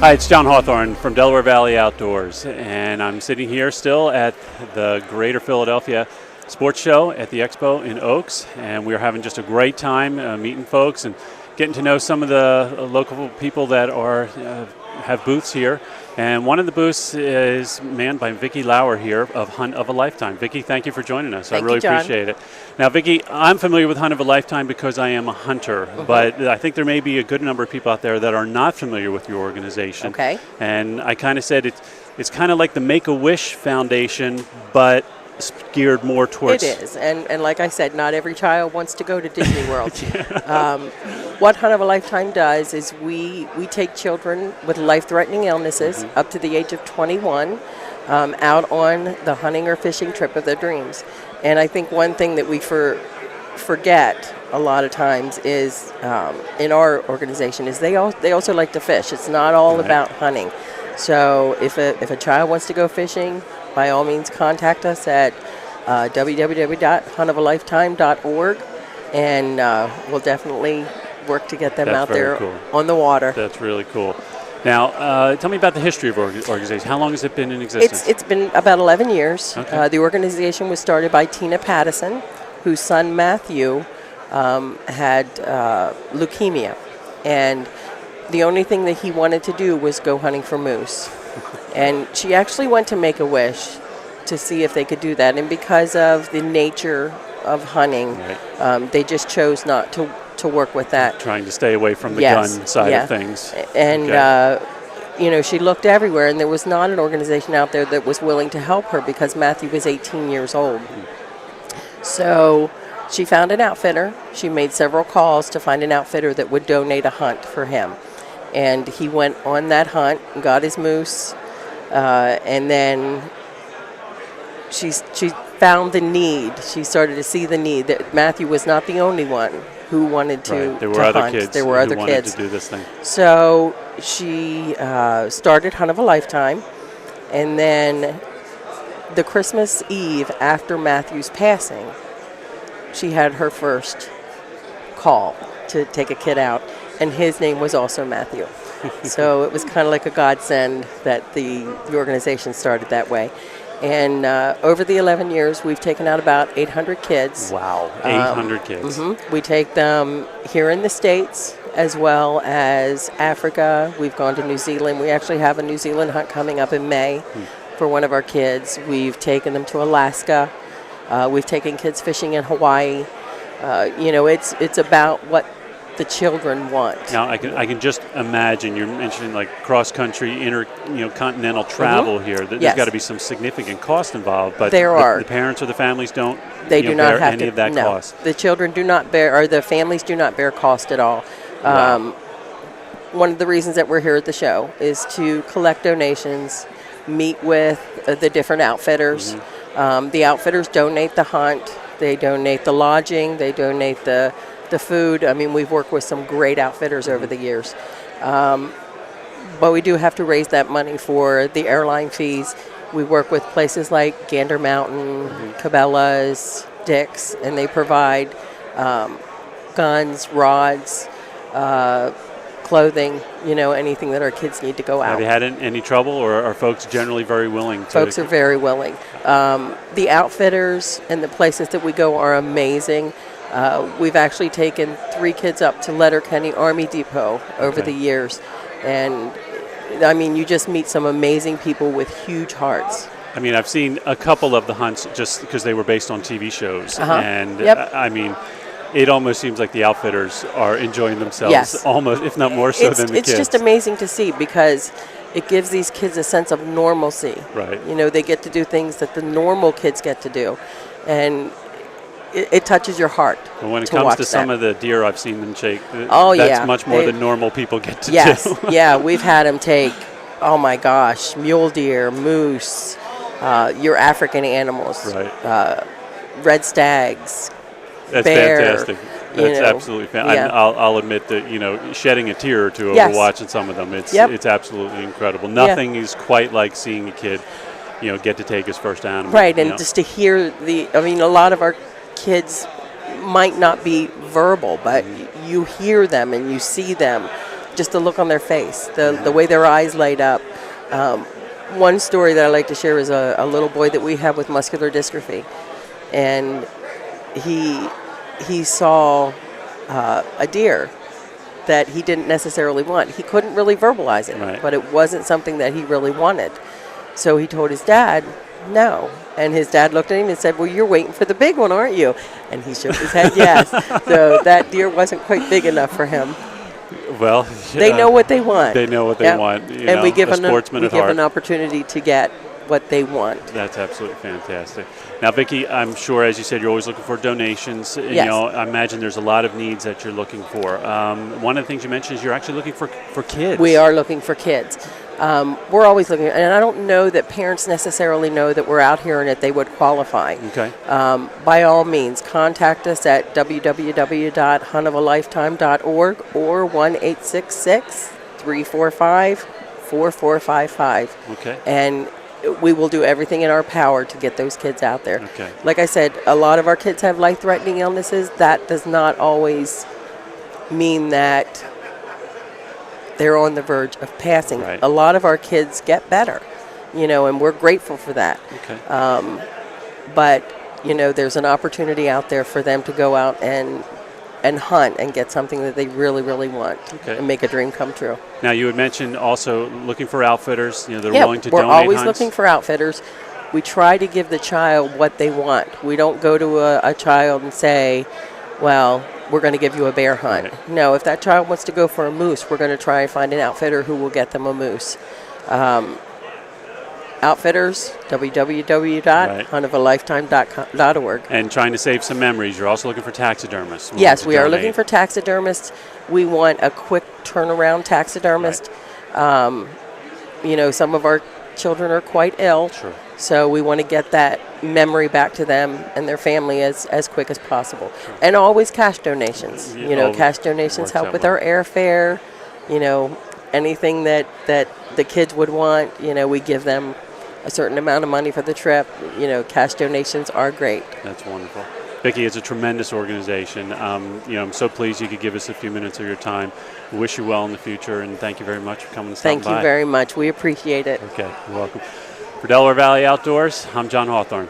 Hi, it's John Hawthorne from Delaware Valley Outdoors, and I'm sitting here still at the Greater Philadelphia Sports Show at the Expo in Oaks, and we're having just a great time meeting folks and getting to know some of the local people that are have booths here. And one of the booths is manned by Vicki Lauer here of Hunt of a Lifetime. Vicki, thank you for joining us. Thank I really you, John. appreciate it. Now, Vicki, I'm familiar with Hunt of a Lifetime because I am a hunter, but I think there may be a good number of people out there that are not familiar with your organization. Okay. And I kind of said it's kind of like the Make-A-Wish Foundation, but geared more towards... It is, and like I said, not every child wants to go to Disney World. What Hunt of a Lifetime does is we take children with life-threatening illnesses up to the age of 21 out on the hunting or fishing trip of their dreams. And I think one thing that we forget a lot of times is in our organization is they also like to fish. It's not all about hunting. So if a child wants to go fishing, by all means contact us at www.huntofalifetime.org, and we'll definitely work to get them out there on the water. That's really cool. Now, tell me about the history of organization. How long has it been in existence? It's been about 11 years. Okay. The organization was started by Tina Pattison, whose son Matthew had leukemia, and the only thing that he wanted to do was go hunting for moose. And she actually went to Make-A-Wish to see if they could do that. And because of the nature of hunting, they just chose not to work with that. Trying to stay away from the gun side of things. And, she looked everywhere, and there was not an organization out there that was willing to help her because Matthew was 18 years old. So she found an outfitter. She made several calls to find an outfitter that would donate a hunt for him. And he went on that hunt and got his moose. And then she found the need. She started to see the need that Matthew was not the only one who wanted to There were other hunt. kids There were other who wanted kids to do this thing. So she started Hunt of a Lifetime, and then the Christmas Eve after Matthew's passing, she had her first call to take a kid out, and his name was also Matthew. So it was kind of like a godsend that the organization started that way. And over the 11 years, we've taken out about 800 kids. Wow, 800 kids. We take them here in the States as well as Africa. We've gone to New Zealand. We actually have a New Zealand hunt coming up in May for one of our kids. We've taken them to Alaska. We've taken kids fishing in Hawaii. It's about what the children want. Now I can just imagine you're mentioning like cross-country, continental travel here. There's got to be some significant cost involved, but the parents or the families don't. They do not bear have any of that cost. The children do not bear, or the families do not bear cost at all. Wow. One of the reasons that we're here at the show is to collect donations, meet with the different outfitters. The outfitters donate the hunt. They donate the lodging. They donate the food. I mean, we've worked with some great outfitters over the years. But we do have to raise that money for the airline fees. We work with places like Gander Mountain, Cabela's, Dick's, and they provide guns, rods, clothing, anything that our kids need to go out. Have you had any trouble, or are folks generally very willing to? Folks are very willing. The outfitters and the places that we go are amazing. We've actually taken 3 kids up to Letterkenny Army Depot over the years. And, I mean, you just meet some amazing people with huge hearts. I mean, I've seen a couple of the hunts just because they were based on TV shows. And, I mean, it almost seems like the outfitters are enjoying themselves almost, if not more so than the kids. It's just amazing to see because it gives these kids a sense of normalcy. Right. They get to do things that the normal kids get to do. And it touches your heart. And when it comes to some of the deer I've seen them take, that's much more than normal people get to do. Yes, we've had them take, oh my gosh, mule deer, moose, your African animals, red stags, That's bear, fantastic. That's absolutely fantastic. I'll admit that, shedding a tear or two over watching some of them, it's absolutely incredible. Nothing is quite like seeing a kid, get to take his first animal. Right, and just to hear a lot of our kids might not be verbal, but you hear them and you see them just the look on their face, the way their eyes light up. One story that I like to share is a little boy that we have with muscular dystrophy, and he saw a deer that he didn't necessarily want. He couldn't really verbalize it, Right. but it wasn't something that he really wanted. So he told his dad, no. And his dad looked at him and said, well, you're waiting for the big one, aren't you? And he shook his head, yes. So that deer wasn't quite big enough for him. Well, They know what they want. They know what they Yep. want. And we give a sportsman at heart. an opportunity to get what they want. That's absolutely fantastic. Now, Vicki, I'm sure, as you said, you're always looking for donations. You Yes. know, I imagine there's a lot of needs that you're looking for. One of the things you mentioned is you're actually looking for kids. We are looking for kids. We're always looking, and I don't know that parents necessarily know that we're out here and that they would qualify. Okay. By all means, contact us at www.huntofalifetime.org or 1-866-345-4455. Okay. And we will do everything in our power to get those kids out there. Okay. Like I said, a lot of our kids have life-threatening illnesses. That does not always mean that they're on the verge of passing. Right. A lot of our kids get better, and we're grateful for that. Okay. But, there's an opportunity out there for them to go out and hunt and get something that they really, really want Okay. and make a dream come true. Now, you had mentioned also looking for outfitters, that are Yeah, willing to we're donate always hunts. looking for outfitters. We try to give the child what they want. We don't go to a child and say, well, we're going to give you a bear hunt. Right. No, if that child wants to go for a moose, we're going to try and find an outfitter who will get them a moose. Outfitters, www.huntofalifetime.org. And trying to save some memories. You're also looking for taxidermists. willing Yes, to we are donate. looking for taxidermists. We want a quick turnaround taxidermist. Some of our children are quite ill. Sure. So we want to get that memory back to them and their family as quick as possible. And always cash donations. Yeah, Cash donations works help out with well. our airfare. Anything that the kids would want, we give them a certain amount of money for the trip. Cash donations are great. That's wonderful. Vicki, it's a tremendous organization. I'm so pleased you could give us a few minutes of your time. We wish you well in the future, and thank you very much for coming and stopping by. Thank you very much. We appreciate it. Okay, you're welcome. For Delaware Valley Outdoors, I'm John Hawthorne.